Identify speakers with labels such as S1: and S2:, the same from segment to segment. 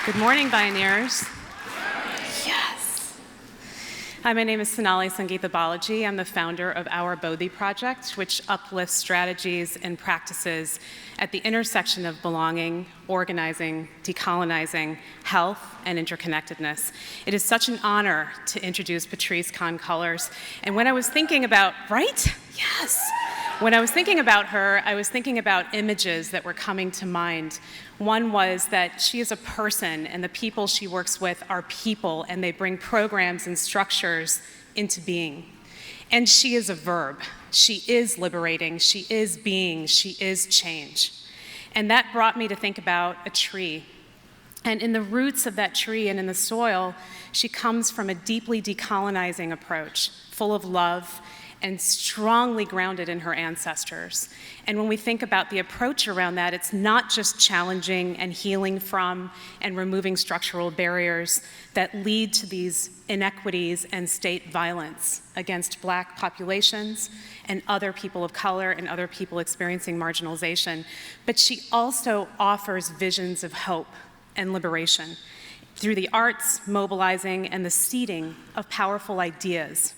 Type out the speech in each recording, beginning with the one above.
S1: Good morning, Bioneers. Yes. Hi, my name is Sanjeeta Balajee. I'm the founder of our Bodhi project, which uplifts strategies and practices at the intersection of belonging, organizing, decolonizing, health, and interconnectedness. It is such an honor to introduce Patrisse Cullors. And when I was thinking about, right? Yes. When I was thinking about her, I was thinking about images that were coming to mind. One was that she is a person, and the people she works with are people, and they bring programs and structures into being. And she is a verb. She is liberating, she is being, she is change. And that brought me to think about a tree. And in the roots of that tree and in the soil, she comes from a deeply decolonizing approach, full of love and strongly grounded in her ancestors. And when we think about the approach around that, it's not just challenging and healing from and removing structural barriers that lead to these inequities and state violence against Black populations and other people of color and other people experiencing marginalization, but she also offers visions of hope and liberation through the arts, mobilizing, and the seeding of powerful ideas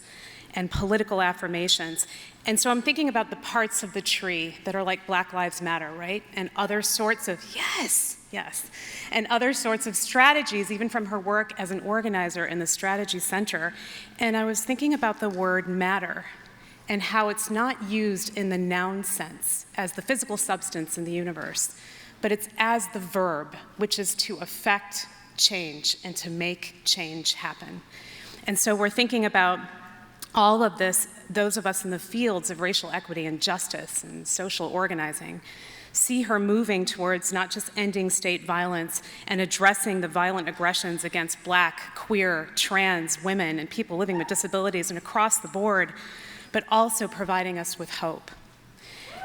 S1: and political affirmations. And so I'm thinking about the parts of the tree that are like Black Lives Matter, right? And other sorts of, yes, and other sorts of strategies, even from her work as an organizer in the Strategy Center. And I was thinking about the word matter and how it's not used in the noun sense as the physical substance in the universe, but it's as the verb, which is to affect change and to make change happen. And so we're thinking about all of this, those of us in the fields of racial equity and justice and social organizing, see her moving towards not just ending state violence and addressing the violent aggressions against Black, queer, trans women and people living with disabilities and across the board, but also providing us with hope.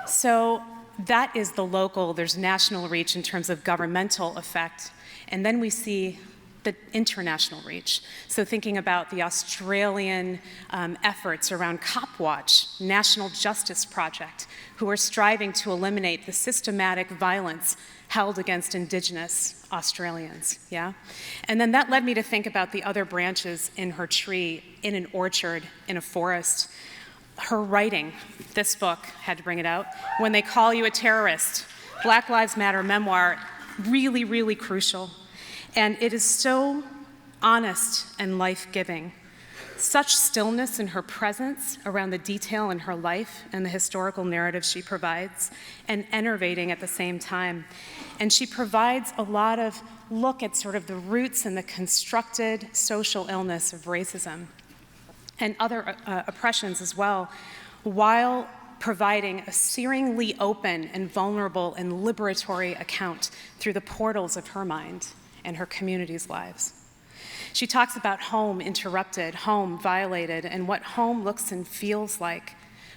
S1: So that is the local, there's national reach in terms of governmental effect, and then we see the international reach. So thinking about the Australian efforts around Copwatch, National Justice Project, who are striving to eliminate the systematic violence held against Indigenous Australians, yeah? And then that led me to think about the other branches in her tree, in an orchard, in a forest. Her writing, this book, had to bring it out, When They Call You a Terrorist, Black Lives Matter Memoir, really, really crucial. And it is so honest and life-giving. Such stillness in her presence around the detail in her life and the historical narrative she provides, and enervating at the same time. And she provides a lot of look at sort of the roots and the constructed social illness of racism and other oppressions as well, while providing a searingly open and vulnerable and liberatory account through the portals of her mind and her community's lives. She talks about home interrupted, home violated, and what home looks and feels like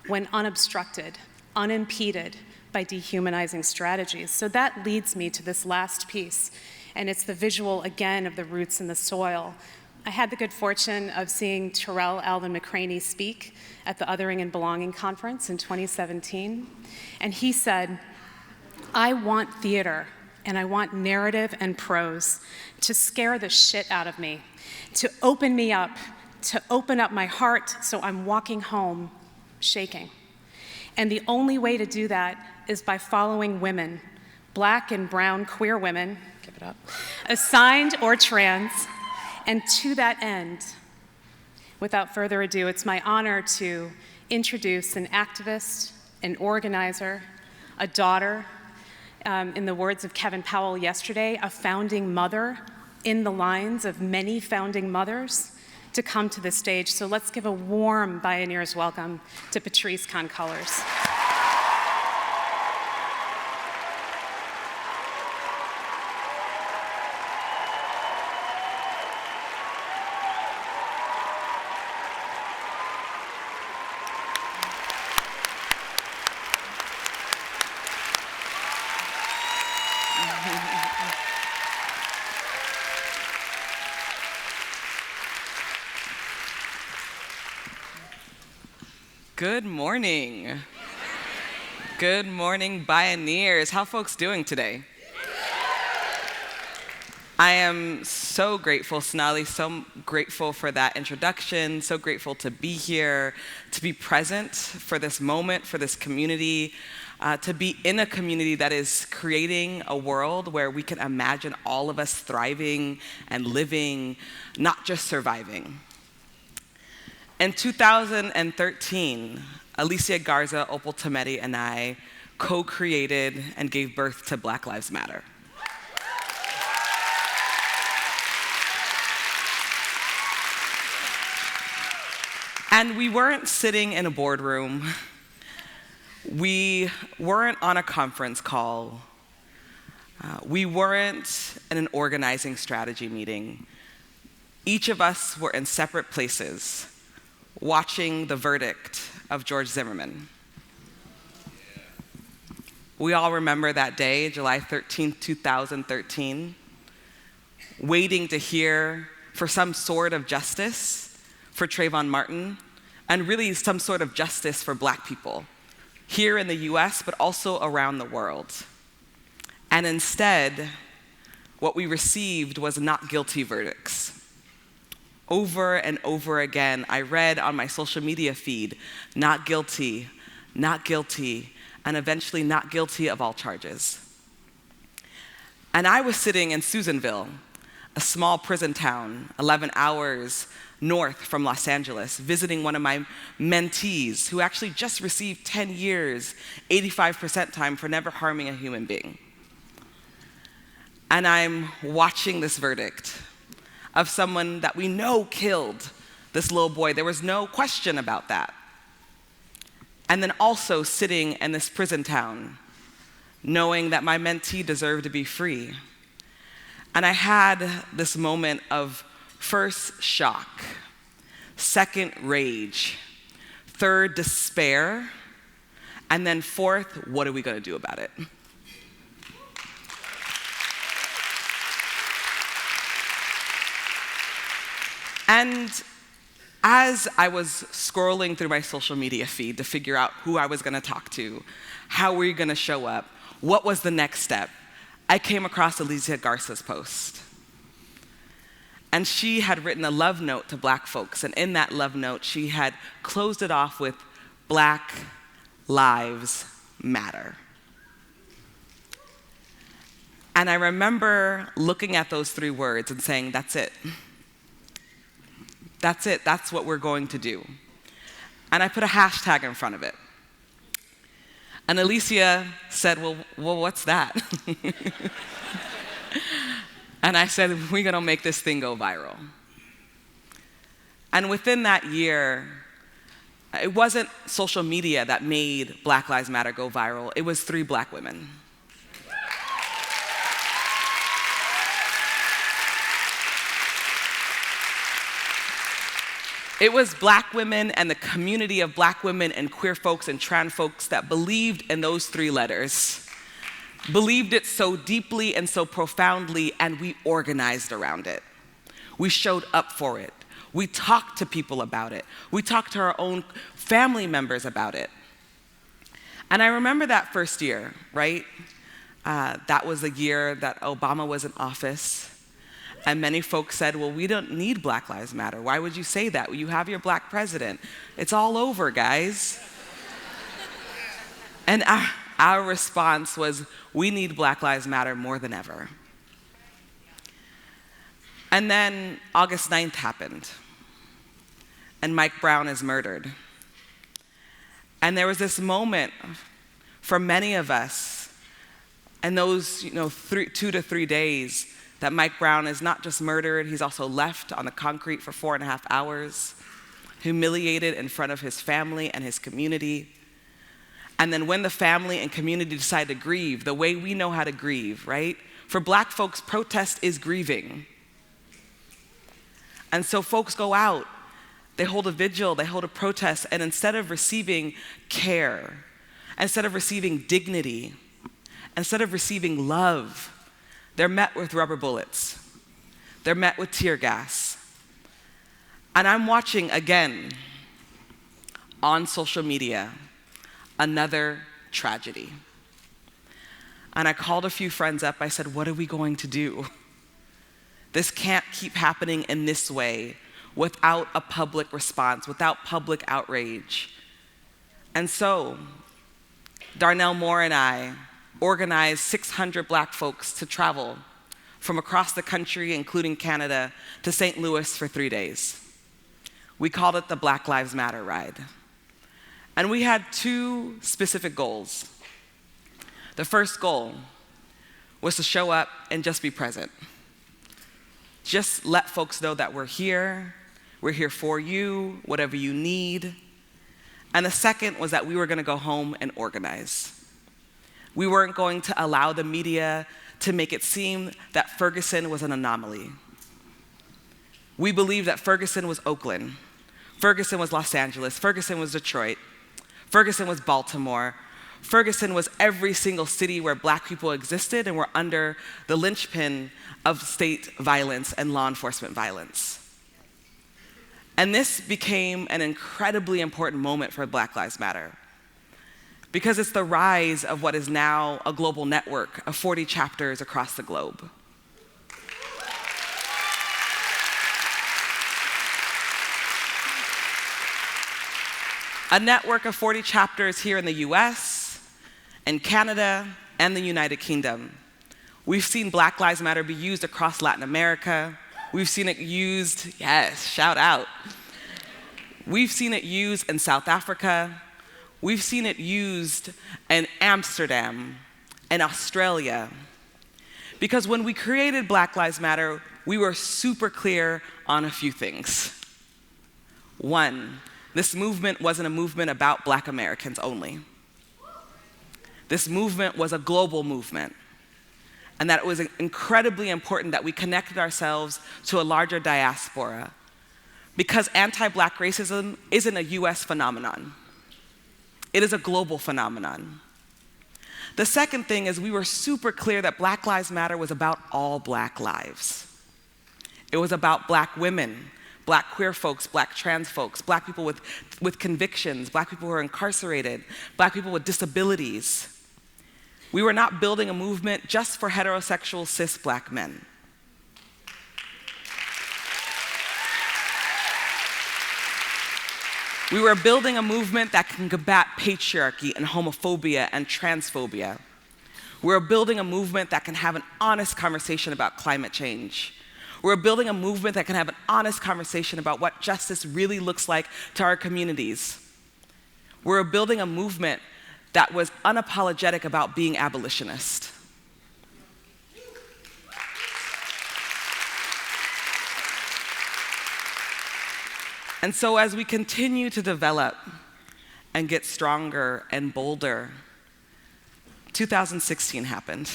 S1: when unobstructed, unimpeded by dehumanizing strategies. So that leads me to this last piece, and it's the visual, again, of the roots in the soil. I had the good fortune of seeing Terrell Alvin McCraney speak at the Othering and Belonging Conference in 2017, and he said, "I want theater, and I want narrative and prose to scare the shit out of me, to open me up, to open up my heart so I'm walking home shaking. And the only way to do that is by following women, Black and brown queer women, give it up, assigned or trans, and to that end, without further ado, it's my honor to introduce an activist, an organizer, a daughter, in the words of Kevin Powell yesterday, a founding mother in the lines of many founding mothers, to come to the stage. So let's give a warm Bioneers welcome to Patrisse Cullors.
S2: Good morning. Good morning, Bioneers. How folks doing today? I am so grateful, Sonali, so grateful for that introduction, so grateful to be here, to be present for this moment, for this community, to be in a community that is creating a world where we can imagine all of us thriving and living, not just surviving. In 2013, Alicia Garza, Opal Tometi, and I co-created and gave birth to Black Lives Matter. And we weren't sitting in a boardroom. We weren't on a conference call. We weren't in an organizing strategy meeting. Each of us were in separate places, watching the verdict of George Zimmerman. We all remember that day, July 13th, 2013, waiting to hear for some sort of justice for Trayvon Martin, and really some sort of justice for Black people, here in the US, but also around the world. And instead, what we received was not guilty verdicts. Over and over again, I read on my social media feed, not guilty, and eventually not guilty of all charges. And I was sitting in Susanville, a small prison town, 11 hours north from Los Angeles, visiting one of my mentees who actually just received 10 years, 85% time for never harming a human being. And I'm watching this verdict of someone that we know killed this little boy. There was no question about that. And then also sitting in this prison town, knowing that my mentee deserved to be free. And I had this moment of first shock, second rage, third despair, and then fourth, what are we going to do about it? And as I was scrolling through my social media feed to figure out who I was going to talk to, how were you going to show up, what was the next step, I came across Alicia Garza's post. And she had written a love note to Black folks, and in that love note, she had closed it off with Black Lives Matter. And I remember looking at those three words and saying, that's it. That's it, that's what we're going to do. And I put a hashtag in front of it. And Alicia said, well, what's that? And I said, we're gonna make this thing go viral. And within that year, it wasn't social media that made Black Lives Matter go viral, it was 3 Black women. It was Black women and the community of Black women and queer folks and trans folks that believed in those 3 letters, believed it so deeply and so profoundly, and we organized around it. We showed up for it. We talked to people about it. We talked to our own family members about it. And I remember that first year, right? That was the year that Obama was in office. And many folks said, well, we don't need Black Lives Matter. Why would you say that? You have your Black president. It's all over, guys. And our response was, we need Black Lives Matter more than ever. And then August 9th happened. And Mike Brown is murdered. And there was this moment for many of us, and those 2 to 3 days, that Mike Brown is not just murdered, he's also left on the concrete for 4.5 hours, humiliated in front of his family and his community. And then when the family and community decide to grieve, the way we know how to grieve, right? For Black folks, protest is grieving. And so folks go out, they hold a vigil, they hold a protest, and instead of receiving care, instead of receiving dignity, instead of receiving love, they're met with rubber bullets. They're met with tear gas. And I'm watching again on social media another tragedy. And I called a few friends up. I said, what are we going to do? This can't keep happening in this way without a public response, without public outrage. And so, Darnell Moore and I organized 600 Black folks to travel from across the country, including Canada, to St. Louis for 3 days. We called it the Black Lives Matter ride. And we had 2 specific goals. The first goal was to show up and just be present. Just let folks know that we're here for you, whatever you need. And the second was that we were gonna go home and organize. We weren't going to allow the media to make it seem that Ferguson was an anomaly. We believed that Ferguson was Oakland, Ferguson was Los Angeles, Ferguson was Detroit, Ferguson was Baltimore, Ferguson was every single city where Black people existed and were under the linchpin of state violence and law enforcement violence. And this became an incredibly important moment for Black Lives Matter, because it's the rise of what is now a global network of 40 chapters across the globe. A network of 40 chapters here in the US, and Canada, and the United Kingdom. We've seen Black Lives Matter be used across Latin America. We've seen it used, yes, shout out. We've seen it used in South Africa. We've seen it used in Amsterdam and Australia. Because when we created Black Lives Matter, we were super clear on a few things. One, this movement wasn't a movement about Black Americans only. This movement was a global movement, and that it was incredibly important that we connected ourselves to a larger diaspora, because anti-Black racism isn't a US phenomenon. It is a global phenomenon. The second thing is we were super clear that Black Lives Matter was about all Black lives. It was about Black women, Black queer folks, Black trans folks, Black people with convictions, Black people who are incarcerated, Black people with disabilities. We were not building a movement just for heterosexual cis Black men. We were building a movement that can combat patriarchy and homophobia and transphobia. We're building a movement that can have an honest conversation about climate change. We're building a movement that can have an honest conversation about what justice really looks like to our communities. We're building a movement that was unapologetic about being abolitionist. And so as we continue to develop and get stronger and bolder, 2016 happened.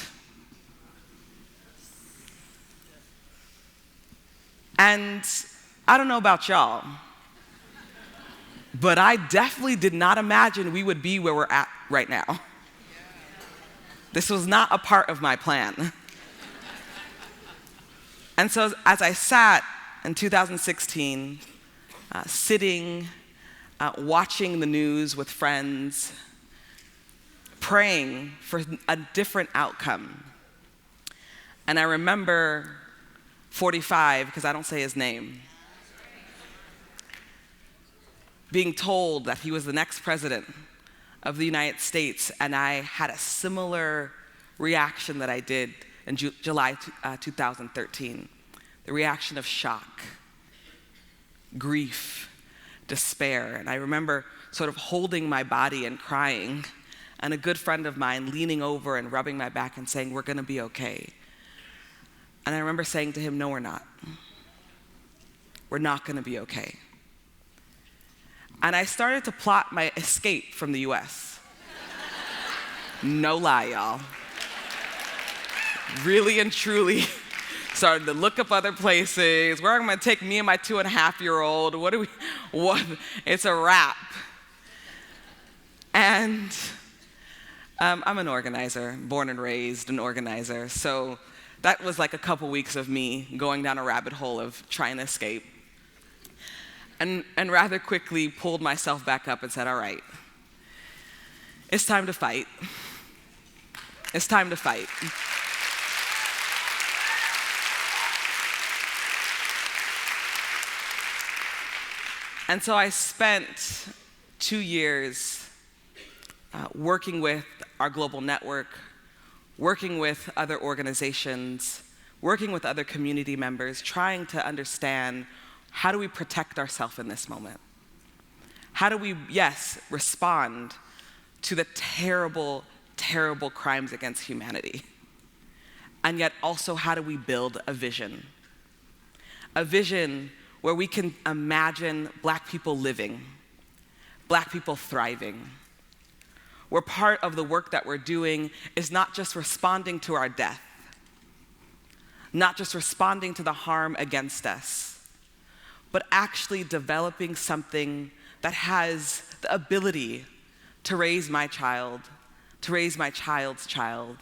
S2: And I don't know about y'all, but I definitely did not imagine we would be where we're at right now. This was not a part of my plan. And so as I sat in 2016, sitting, watching the news with friends, praying for a different outcome. And I remember 45, because I don't say his name, being told that he was the next president of the United States, and I had a similar reaction that I did in July 2013, the reaction of shock, grief, despair. And I remember sort of holding my body and crying, and a good friend of mine leaning over and rubbing my back and saying, "We're gonna be okay." And I remember saying to him, "No, we're not. We're not gonna be okay." And I started to plot my escape from the US. No lie, y'all. Really and truly started to look up other places. Where am I gonna take me and my 2.5-year-old? What? It's a wrap. And I'm an organizer, born and raised an organizer. So that was like a couple weeks of me going down a rabbit hole of trying to escape. And rather quickly pulled myself back up and said, all right, it's time to fight. It's time to fight. And so I spent 2 years working with our global network, working with other organizations, working with other community members, trying to understand, how do we protect ourselves in this moment? How do we, yes, respond to the terrible, terrible crimes against humanity? And yet also, how do we build a vision? A vision where we can imagine Black people living, Black people thriving, where part of the work that we're doing is not just responding to our death, not just responding to the harm against us, but actually developing something that has the ability to raise my child, to raise my child's child,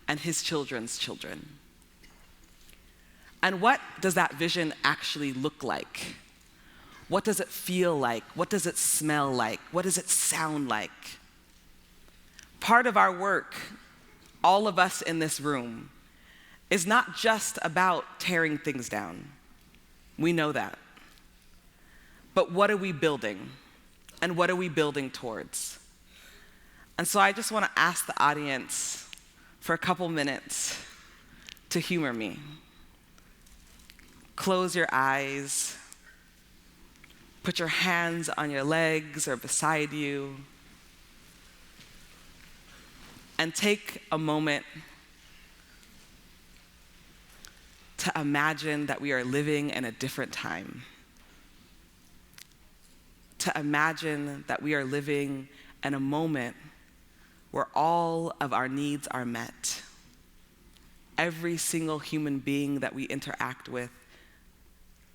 S2: and his children's children. And what does that vision actually look like? What does it feel like? What does it smell like? What does it sound like? Part of our work, all of us in this room, is not just about tearing things down. We know that. But what are we building? And what are we building towards? And so I just want to ask the audience for a couple minutes to humor me. Close your eyes. Put your hands on your legs or beside you. And take a moment to imagine that we are living in a different time. To imagine that we are living in a moment where all of our needs are met. Every single human being that we interact with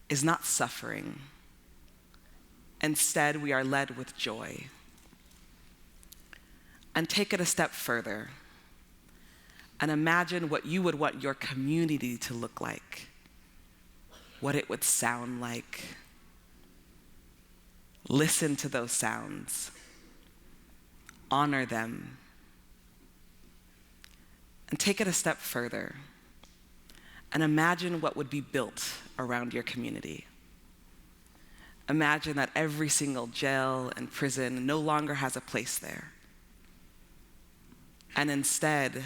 S2: is not suffering. Instead, we are led with joy. And take it a step further and imagine what you would want your community to look like, what it would sound like. Listen to those sounds. Honor them. And take it a step further and imagine what would be built around your community. Imagine that every single jail and prison no longer has a place there. And instead,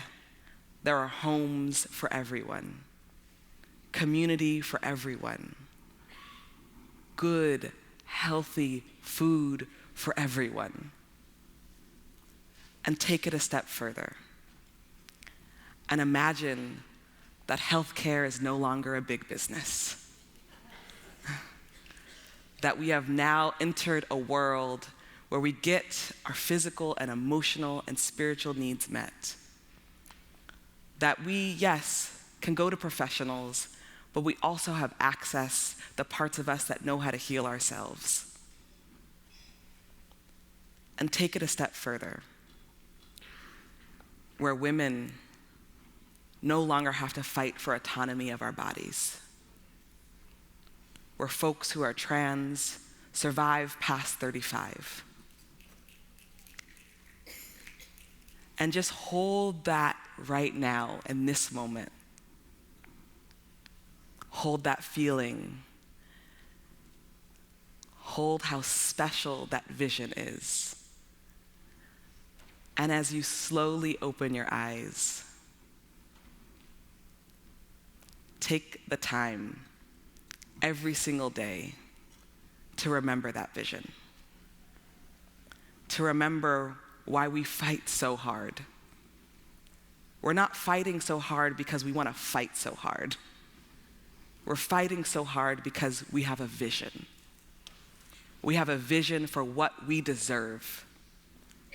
S2: there are homes for everyone, community for everyone, good, healthy food for everyone. And take it a step further and imagine that healthcare is no longer a big business. That we have now entered a world where we get our physical and emotional and spiritual needs met. That we, yes, can go to professionals, but we also have access the parts of us that know how to heal ourselves. And take it a step further, where women no longer have to fight for autonomy of our bodies. Where folks who are trans survive past 35. And just hold that right now in this moment. Hold that feeling. Hold how special that vision is. And as you slowly open your eyes, take the time every single day to remember that vision. To remember why we fight so hard. We're not fighting so hard because we want to fight so hard. We're fighting so hard because we have a vision. We have a vision for what we deserve,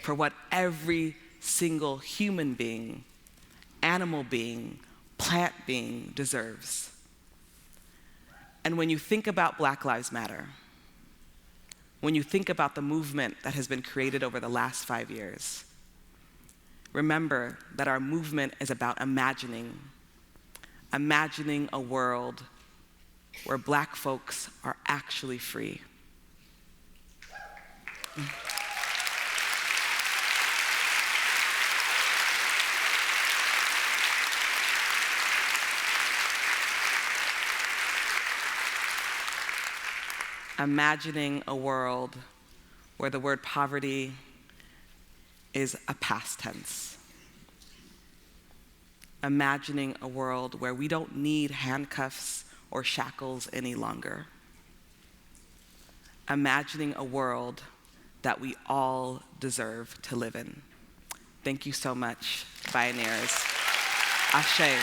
S2: for what every single human being, animal being, plant being deserves. And when you think about Black Lives Matter, when you think about the movement that has been created over the last 5 years, remember that our movement is about imagining a world where Black folks are actually free. imagining a world where the word poverty is a past tense. Imagining a world where we don't need handcuffs or shackles any longer. Imagining a world that we all deserve to live in. Thank you so much, Bioneers. Ashe.